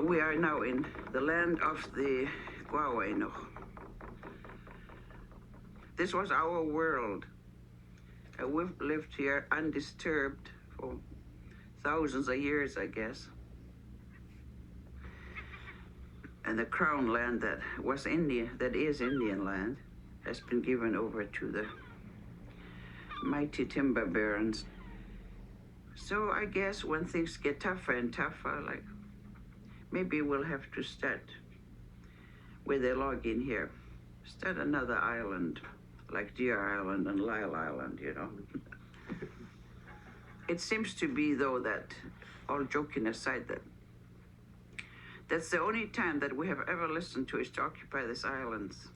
we are now in the land of the Guawaino. This was our world. We've lived here undisturbed for thousands of years, I guess. And the crown land that was Indian, that is Indian land, has been given over to the mighty timber barons. So I guess when things get tougher and tougher, like maybe we'll have to start where they log in here. Start another island, like Deer Island and Lyle Island, you know. It seems to be, though, that, all joking aside, that's the only time that we have ever listened to is to occupy these islands.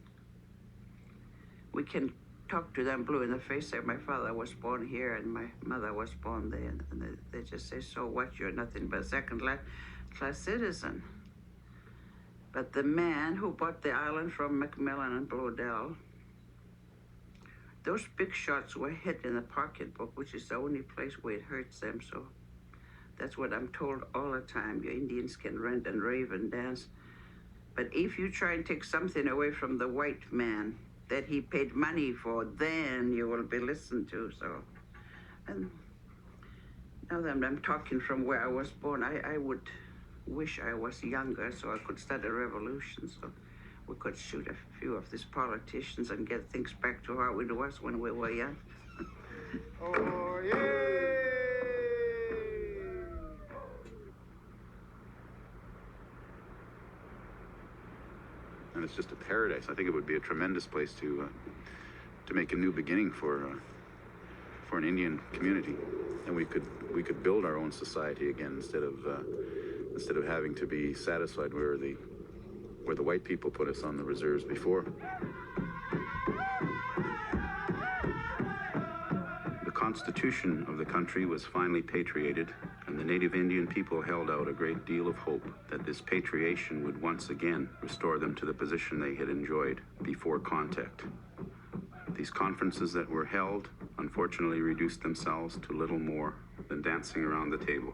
We can talk to them blue in the face, say, my father was born here and my mother was born there, and they just say, so what, you're nothing but a second-class citizen. But the man who bought the island from Macmillan and Bloedel, those big shots were hid in the pocketbook, which is the only place where it hurts them. So that's what I'm told all the time. Your Indians can rant and rave and dance. But if you try and take something away from the white man that he paid money for, then you will be listened to. So, and now that I'm talking from where I was born, I would wish I was younger so I could start a revolution. So we could shoot a few of these politicians and get things back to how it was when we were young. Oh, yeah! And it's just a paradise. I think it would be a tremendous place to make a new beginning for an Indian community, and we could build our own society again instead of having to be satisfied where the white people put us on the reserves before. The Constitution of the country was finally patriated, and the native Indian people held out a great deal of hope that this patriation would once again restore them to the position they had enjoyed before contact. These conferences that were held, unfortunately, reduced themselves to little more than dancing around the table.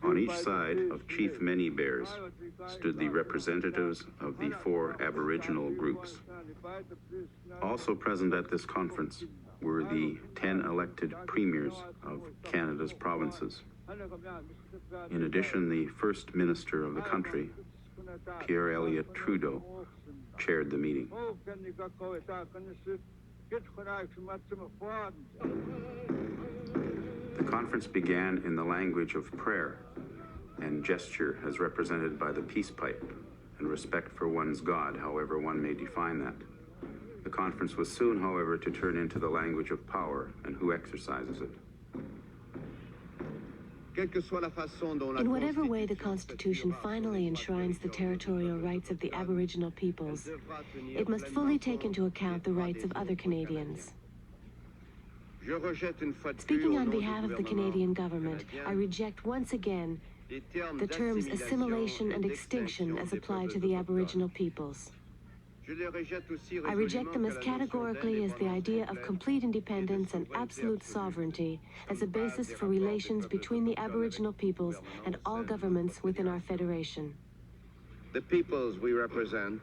On each side of Chief Many Bears stood the representatives of the 4 Aboriginal groups. Also present at this conference were the 10 elected premiers of Canada's provinces. In addition, the First Minister of the country, Pierre Elliott Trudeau, chaired the meeting. The conference began in the language of prayer and gesture as represented by the peace pipe and respect for one's God, however one may define that. The conference was soon, however, to turn into the language of power and who exercises it. In whatever way the Constitution finally enshrines the territorial rights of the Aboriginal peoples, it must fully take into account the rights of other Canadians. Speaking on behalf of the Canadian government, I reject once again the terms assimilation and extinction as applied to the Aboriginal peoples. I reject them as categorically as the idea of complete independence and absolute sovereignty as a basis for relations between the Aboriginal peoples and all governments within our federation. The peoples we represent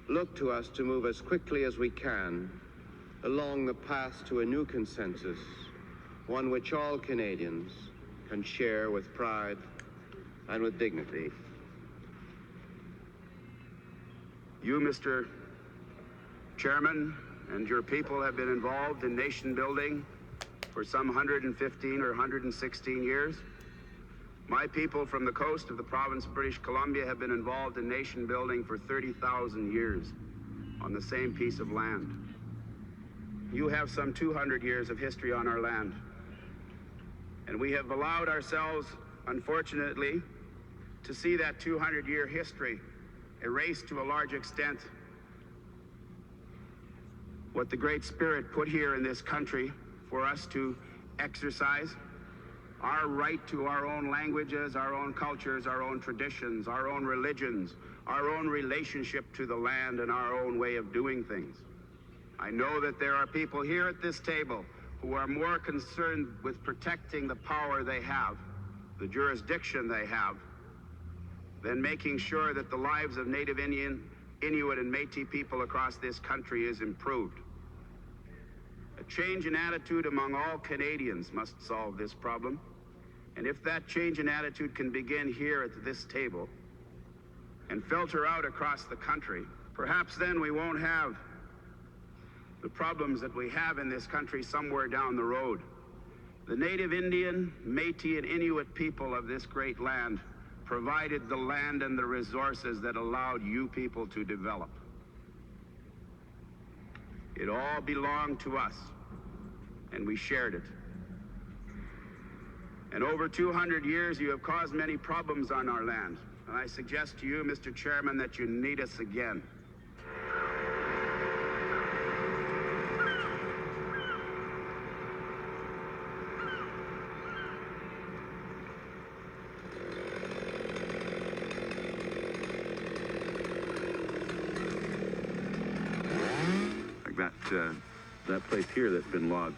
look to us to move as quickly as we can along the path to a new consensus, one which all Canadians can share with pride and with dignity. You, Mr. Chairman, and your people have been involved in nation building for some 115 or 116 years. My people from the coast of the province of British Columbia have been involved in nation building for 30,000 years on the same piece of land. You have some 200 years of history on our land. And we have allowed ourselves, unfortunately, to see that 200-year history erased to a large extent. What the Great Spirit put here in this country for us to exercise, our right to our own languages, our own cultures, our own traditions, our own religions, our own relationship to the land, and our own way of doing things. I know that there are people here at this table who are more concerned with protecting the power they have, the jurisdiction they have, than making sure that the lives of Native Indian, Inuit, and Métis people across this country is improved. A change in attitude among all Canadians must solve this problem. And if that change in attitude can begin here at this table and filter out across the country, perhaps then we won't have the problems that we have in this country somewhere down the road. The Native Indian, Métis, and Inuit people of this great land provided the land and the resources that allowed you people to develop. It all belonged to us, and we shared it. And over 200 years, you have caused many problems on our land. And I suggest to you, Mr. Chairman, that you need us again. Like that place here that's been logged,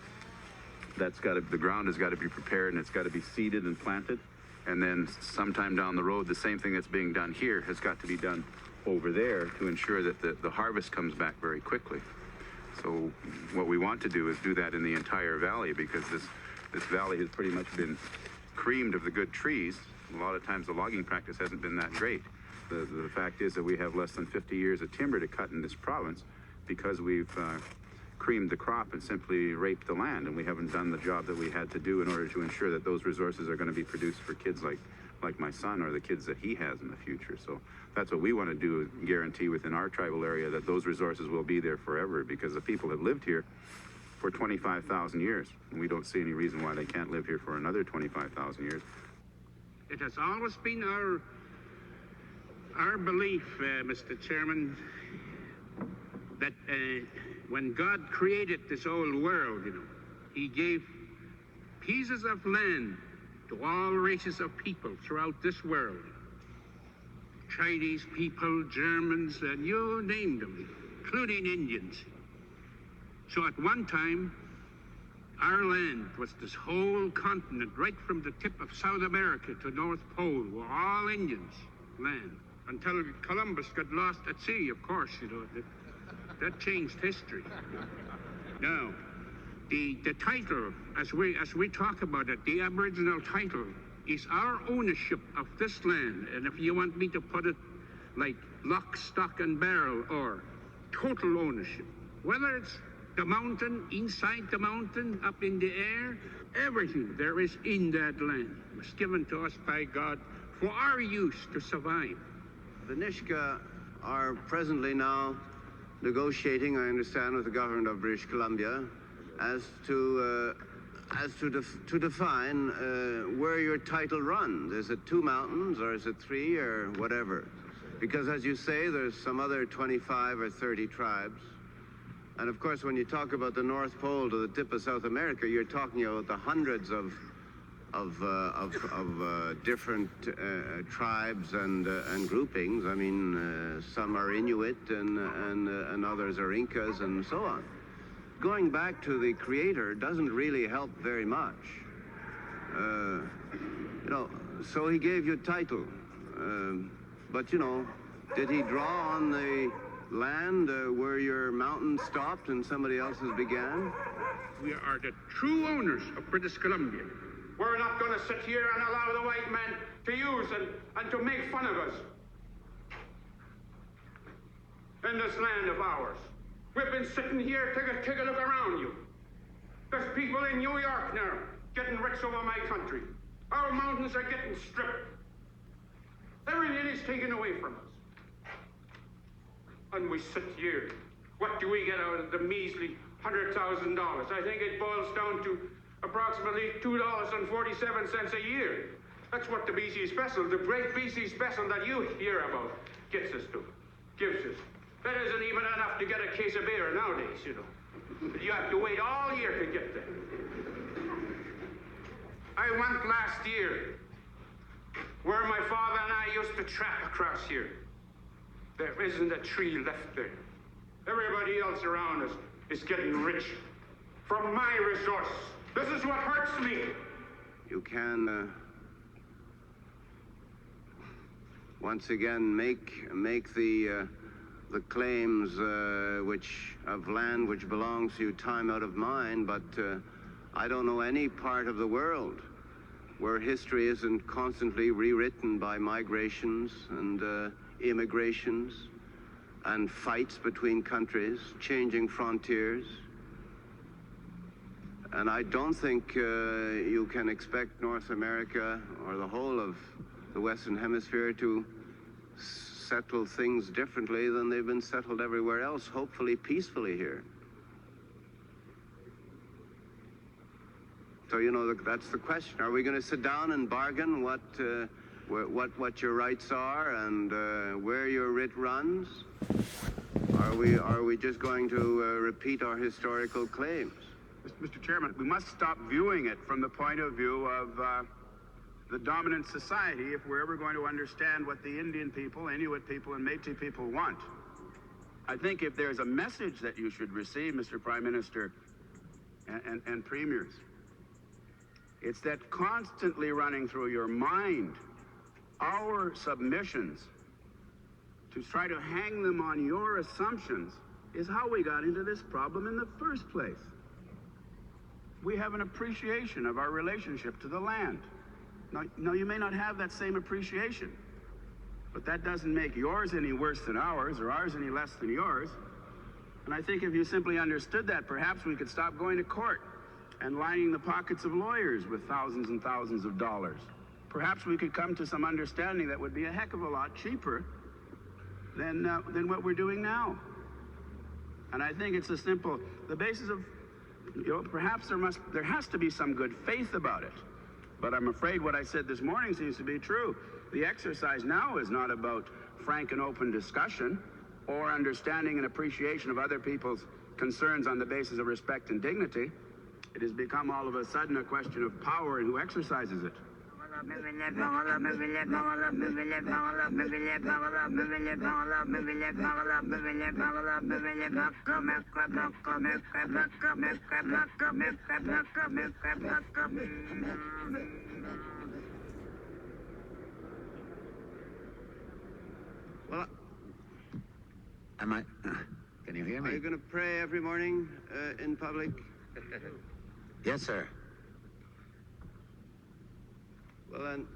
the ground has got to be prepared, and it's got to be seeded and planted. And then sometime down the road, the same thing that's being done here has got to be done over there to ensure that the harvest comes back very quickly. So what we want to do is do that in the entire valley, because this valley has pretty much been creamed of the good trees. A lot of times the logging practice hasn't been that great. The fact is that we have less than 50 years of timber to cut in this province because we've creamed the crop and simply raped the land, and we haven't done the job that we had to do in order to ensure that those resources are going to be produced for kids like my son or the kids that he has in the future. So that's what we want to do, guarantee within our tribal area that those resources will be there forever, because the people have lived here for 25,000 years, and we don't see any reason why they can't live here for another 25,000 years. It has always been our belief, Mr. Chairman, that when God created this old world, he gave pieces of land to all races of people throughout this world. Chinese people, Germans, and you name them, including Indians. So at one time, our land was this whole continent, right from the tip of South America to North Pole, were all Indians' land. Until Columbus got lost at sea, of course, that changed history. Now, the title, as we talk about it, the Aboriginal title is our ownership of this land. And if you want me to put it like lock, stock, and barrel, or total ownership, whether it's the mountain, inside the mountain, up in the air, everything there is in that land was given to us by God for our use to survive. The Nisga'a are presently now negotiating, I understand, with the government of British Columbia as to define where your title runs. Is it 2 mountains, or is it 3, or whatever? Because as you say, there's some other 25 or 30 tribes. And of course, when you talk about the North Pole to the tip of South America, you're talking about the hundreds of different tribes and groupings. I mean, some are Inuit and others are Incas and so on. Going back to the Creator doesn't really help very much. So he gave you a title, but did he draw on the land where your mountain stopped and somebody else's began? We are the true owners of British Columbia. We're not going to sit here and allow the white man to use and to make fun of us in this land of ours. We've been sitting here, take a look around you. There's people in New York now getting rich over my country. Our mountains are getting stripped. Everything is taken away from us. And we sit here. What do we get out of the measly $100,000? I think it boils down to approximately $2.47 a year. That's what the BC special, the great BC special that you hear about, gives us. That isn't even enough to get a case of beer nowadays, you know. You have to wait all year to get that. I went last year where my father and I used to track across here. There isn't a tree left there. Everybody else around us is getting rich from my resources. This is what hurts me. You can once again make the claims of land which belongs to you time out of mind, but I don't know any part of the world where history isn't constantly rewritten by migrations and immigrations and fights between countries, changing frontiers. And I don't think you can expect North America or the whole of the Western Hemisphere to settle things differently than they've been settled everywhere else, hopefully peacefully here. So, you know, that's the question. Are we going to sit down and bargain what your rights are and where your writ runs? Are we just going to repeat our historical claims? Mr. Chairman, we must stop viewing it from the point of view of the dominant society if we're ever going to understand what the Indian people, Inuit people, and Métis people want. I think if there's a message that you should receive, Mr. Prime Minister and premiers, it's that constantly running through your mind our submissions to try to hang them on your assumptions is how we got into this problem in the first place. We have an appreciation of our relationship to the land. Now, you may not have that same appreciation, but that doesn't make yours any worse than ours or ours any less than yours. And I think if you simply understood that, perhaps we could stop going to court and lining the pockets of lawyers with thousands and thousands of dollars. Perhaps we could come to some understanding that would be a heck of a lot cheaper than what we're doing now. And I think it's the basis of, you know, perhaps there has to be some good faith about it. But I'm afraid what I said this morning seems to be true. The exercise now is not about frank and open discussion or understanding and appreciation of other people's concerns on the basis of respect and dignity. It has become all of a sudden a question of power and who exercises it. Well, Can you hear are me? you going to pray every morning in public? Yes, sir. Well, then,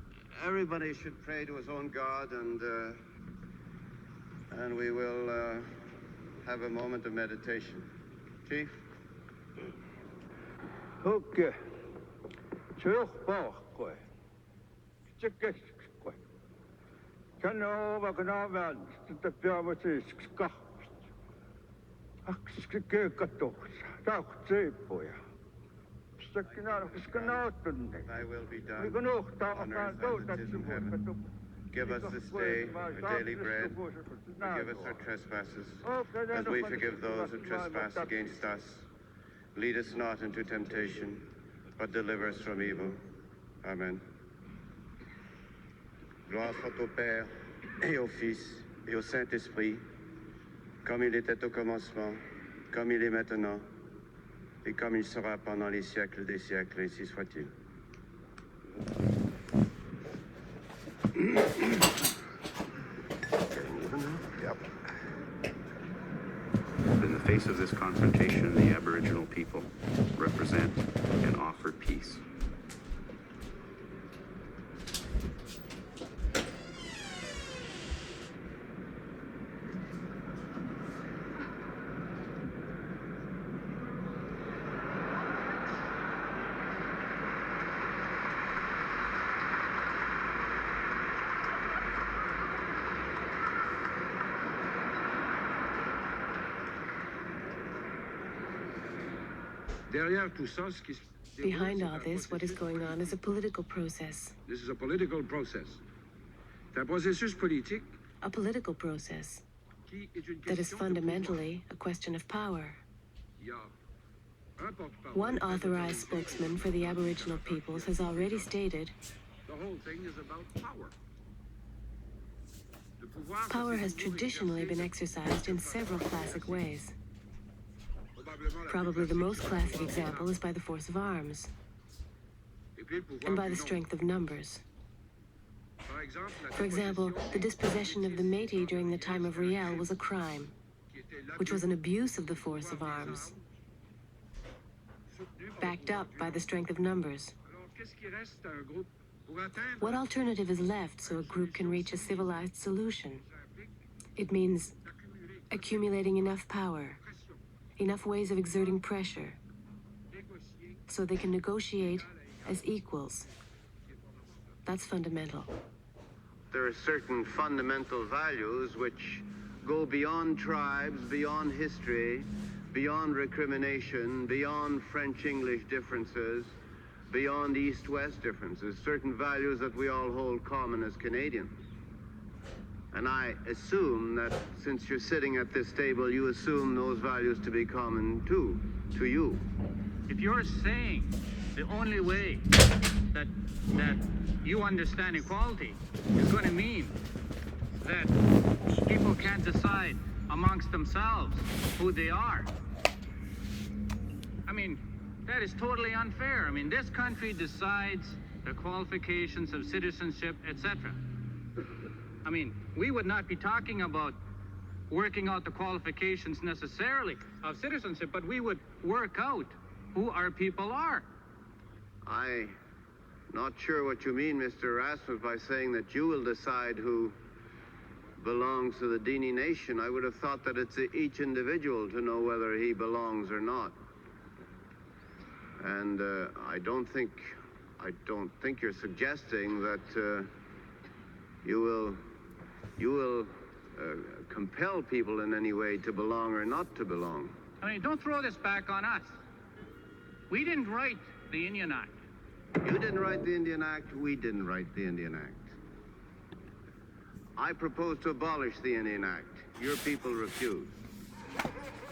everybody should pray to his own God, and we will have a moment of meditation. Chief? Okay. Terugborgkooi. Tjekeskkooi. Kanova kanavan, sitä piavasis kahvist. Akskekekatoks, tahtseippoja. Thy will be done on earth as it is in heaven. Give us this day our daily bread. Forgive us our trespasses, as we forgive those who trespass against us. Lead us not into temptation, but deliver us from evil. Amen. Gloire soit au Père, et au Fils, et au Saint-Esprit, comme il était au commencement, comme il est maintenant, et comme il sera pendant les siècles des siècles, ainsi soit-il. In the face of this confrontation, the Aboriginal people represent and offer peace. Derrière tout ça, ce qui se Behind all this, what is going on is a political process. This is a political process. C'est un processus politique A political process qui est une that is question de fundamentally a question of power. pouvoir. Il y a un porte-parole. One authorized spokesman for the Aboriginal peoples has already stated, The whole thing is about power. Le pouvoir, ça, power c'est has toujours traditionally been exercé exercised in several classic ways. probablement la Probably the plus most classique, classic example is by the force of arms et puis le pouvoir and by du the nombre. strength of numbers. Par exemple, la For example, dépossession the dispossession of the Métis during the time of Riel was a crime, qui était which was l'abus an abuse of the force of arms, soutenu par backed le up pouvoir by du the nombre. strength of numbers. Alors, qu'est-ce qui reste à un groupe pour atteindre What alternative is left so a group can reach a civilized solution? ça implique It means d'accumuler accumulating enough power, pression, enough ways of exerting pressure, négocier, so they can negotiate as equals. That's fundamental. There are certain fundamental values which go beyond tribes, beyond history, beyond recrimination, beyond French-English differences, beyond East-West differences, certain values that we all hold common as Canadians. And I assume that since you're sitting at this table, you assume those values to be common too, to you. If you're saying the only way that you understand equality is going to mean that people can't decide amongst themselves who they are, I mean, that is totally unfair. I mean, this country decides the qualifications of citizenship, etc. I mean, we would not be talking about working out the qualifications necessarily of citizenship, but we would work out who our people are. I'm not sure what you mean, Mr. Erasmus, by saying that you will decide who belongs to the Dini nation. I would have thought that it's each individual to know whether he belongs or not. And I don't think you're suggesting that you will compel people in any way to belong or not to belong. I mean, don't throw this back on us. We didn't write the Indian Act. You didn't write the Indian Act, we didn't write the Indian Act. I propose to abolish the Indian Act. Your people refused.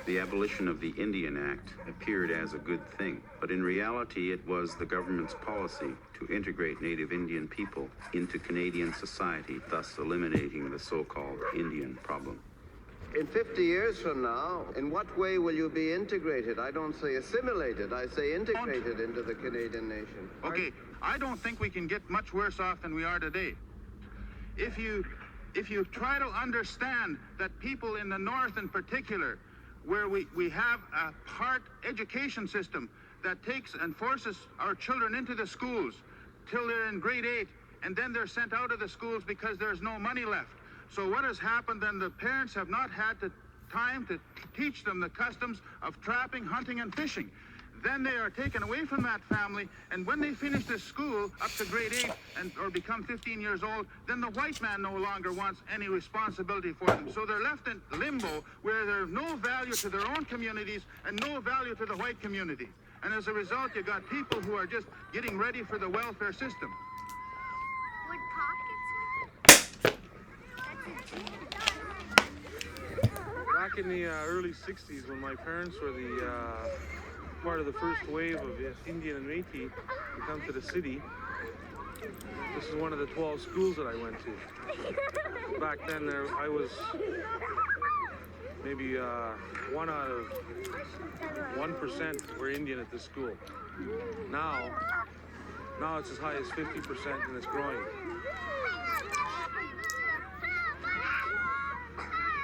The abolition of the Indian Act appeared as a good thing, but in reality it was the government's policy to integrate Native Indian people into Canadian society, thus eliminating the so-called Indian problem. In 50 years from now, in what way will you be integrated? I don't say assimilated, I say integrated into the Canadian nation. Okay, I don't think we can get much worse off than we are today. If you try to understand that people in the North in particular, where we have a part education system that takes and forces our children into the schools till they're in grade 8, and then they're sent out of the schools because there's no money left. So what has happened then, the parents have not had the time to teach them the customs of trapping, hunting, and fishing. Then they are taken away from that family, and when they finish this school up to grade 8 or become 15 years old, then the white man no longer wants any responsibility for them. So they're left in limbo where there's no value to their own communities and no value to the white community. And as a result, you got people who are just getting ready for the welfare system. Would pockets Back in the early 60s, when my parents were the part of the first wave of Indian and Métis to come to the city, this is one of the 12 schools that I went to. Back then, I was maybe 1 out of 1% were Indian at this school. Now it's as high as 50% and it's growing.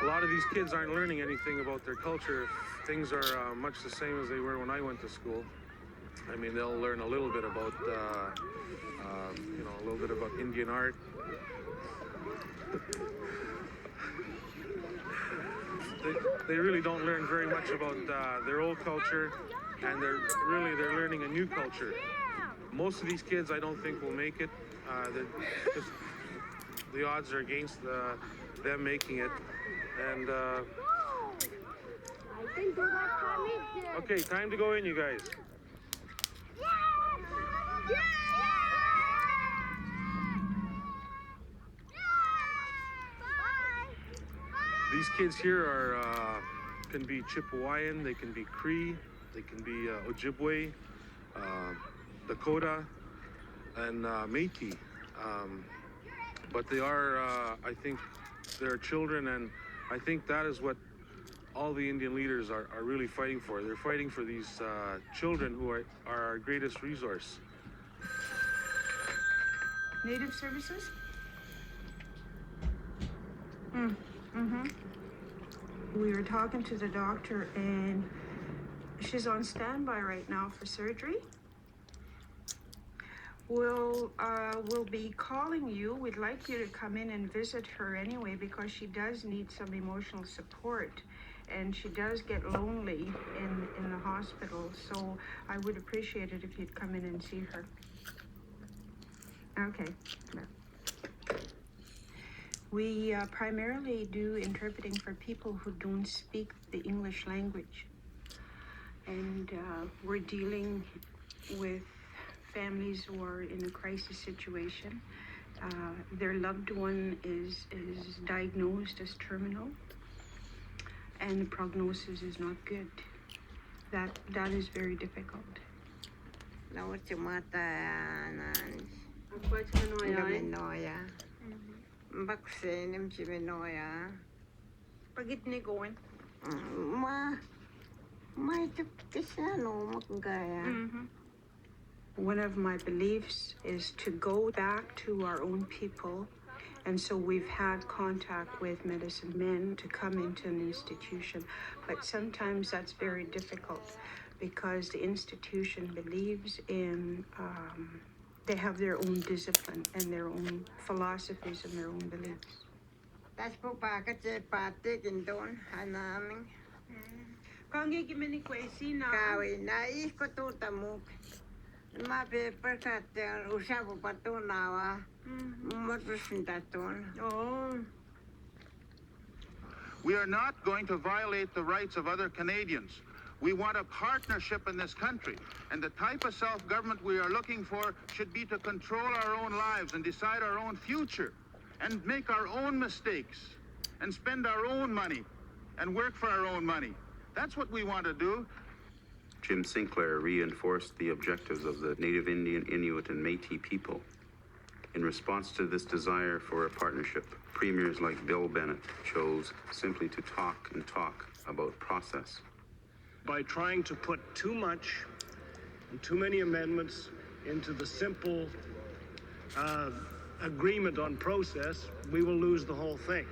A lot of these kids aren't learning anything about their culture. Things are much the same as they were when I went to school. I mean, they'll learn a little bit about, a little bit about Indian art. They really don't learn very much about their old culture, and they're learning a new culture. Most of these kids, I don't think, will make it. The odds are against them making it. And okay, time to go in, you guys. Yeah! These kids here are can be Chippewayan, they can be Cree, they can be Ojibwe, Dakota, and Métis. But they are, I think, they're children, and I think that is what all the Indian leaders are really fighting for. They're fighting for these children who are our greatest resource. Native Services? We were talking to the doctor, and she's on standby right now for surgery. We'll be calling you. We'd like you to come in and visit her anyway, because she does need some emotional support, and she does get lonely in the hospital. So I would appreciate it if you'd come in and see her. Okay. We primarily do interpreting for people who don't speak the English language. And we're dealing with families who are in a crisis situation. Their loved one is diagnosed as terminal, and the prognosis is not good. That is very difficult. Pagit ni going. One of my beliefs is to go back to our own people, and so we've had contact with medicine men to come into an institution, but sometimes that's very difficult because the institution believes in they have their own discipline and their own philosophies and their own beliefs. That's po packet pati kindon hanaming. Kangi kimini kwesi na. Kawi na isko to tamuk. Ma paper kat usapo pato nawa. Oh. We are not going to violate the rights of other Canadians. We want a partnership in this country, and the type of self-government we are looking for should be to control our own lives and decide our own future, and make our own mistakes, and spend our own money, and work for our own money. That's what we want to do. Jim Sinclair reinforced the objectives of the Native Indian, Inuit, and Métis people. In response to this desire for a partnership, premiers like Bill Bennett chose simply to talk and talk about process. By trying to put too much and too many amendments into the simple agreement on process, we will lose the whole thing.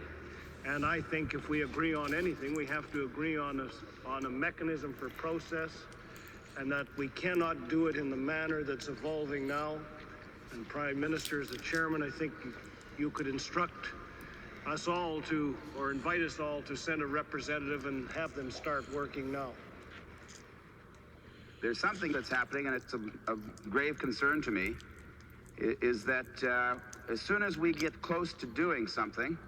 And I think if we agree on anything, we have to agree on a mechanism for process, and that we cannot do it in the manner that's evolving now. And Prime Minister, as the chairman, I think you could instruct us all to, or invite us all to send a representative and have them start working now. There's something that's happening, and it's a grave concern to me, is that as soon as we get close to doing something,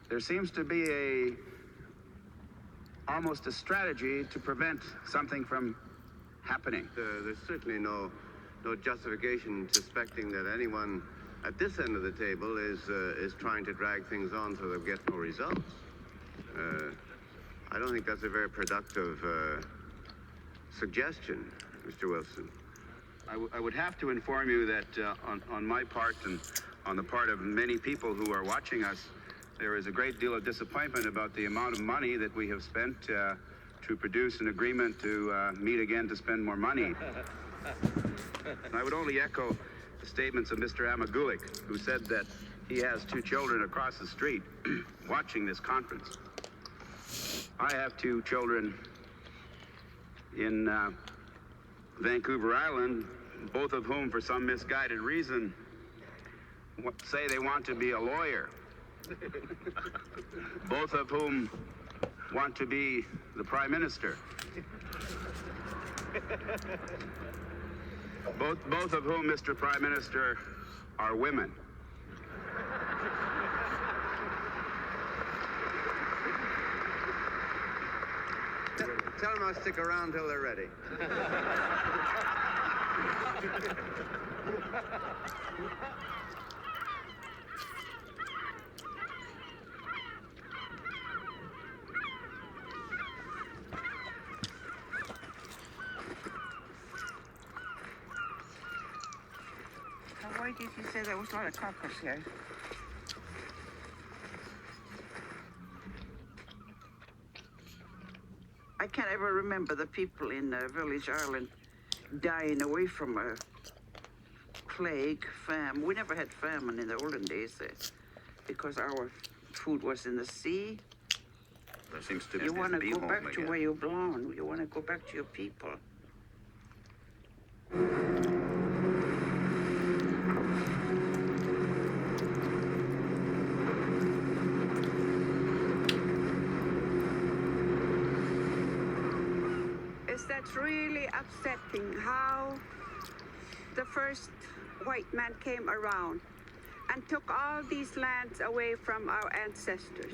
there seems to be almost a strategy to prevent something from happening. There's certainly no justification suspecting that anyone at this end of the table is trying to drag things on so they'll get no results. I don't think that's a very productive suggestion, Mr. Wilson. I would have to inform you that on my part and on the part of many people who are watching us, there is a great deal of disappointment about the amount of money that we have spent to produce an agreement to meet again to spend more money. And I would only echo the statements of Mr. Amagulik, who said that he has 2 children across the street watching this conference. I have 2 children in Vancouver Island, both of whom, for some misguided reason, say they want to be a lawyer. Both of whom want to be the Prime Minister. Both of whom, Mr. Prime Minister, are women. Tell them I'll stick around till they're ready. Why did you say there was a lot of cockers here? I can't ever remember the people in Village Island dying away from a plague, famine. We never had famine in the olden days because our food was in the sea. There seems to be You want to be go home back to again. where you belong. You want to go back to your people. That's really upsetting how the first white man came around and took all these lands away from our ancestors.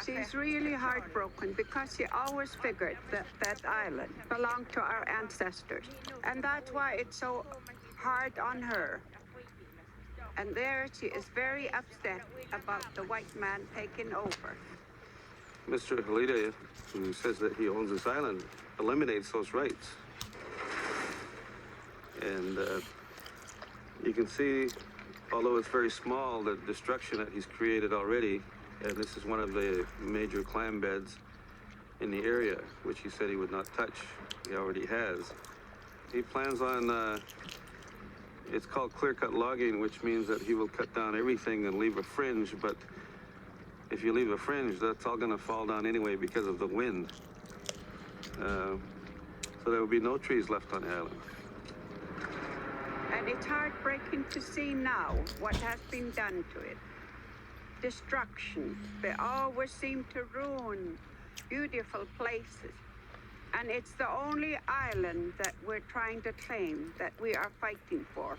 She's really heartbroken because she always figured that that island belonged to our ancestors. And that's why it's so hard on her. And there she is very upset about the white man taking over. Mr. Halida, who says that he owns this island, eliminates those rights. And you can see, although it's very small, the destruction that he's created already. And this is one of the major clam beds in the area, which he said he would not touch. He already has. He plans on, it's called clear-cut logging, which means that he will cut down everything and leave a fringe, but if you leave a fringe, that's all going to fall down anyway because of the wind. So there will be no trees left on the island. And it's heartbreaking to see now what has been done to it. Destruction. They always seem to ruin beautiful places. And it's the only island that we're trying to claim, that we are fighting for.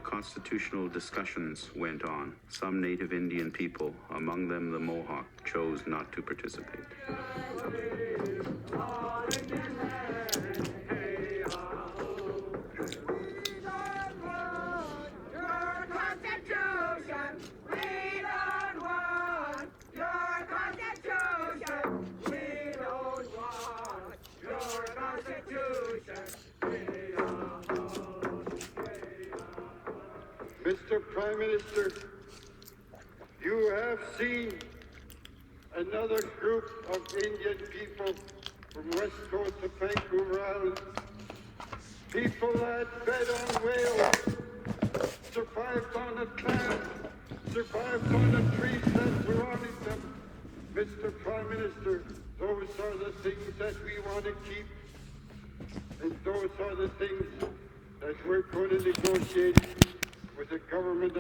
Constitutional discussions went on. Some native Indian people, among them the Mohawk, chose not to participate. Mr. Prime Minister, you have seen another group of Indian people from west coast of Vancouver Island, people that fed on whales, survived on the clams, survived on the trees that surrounded them. Mr. Prime Minister, those are the things that we want to keep, and those are the things that we're going to negotiate with the government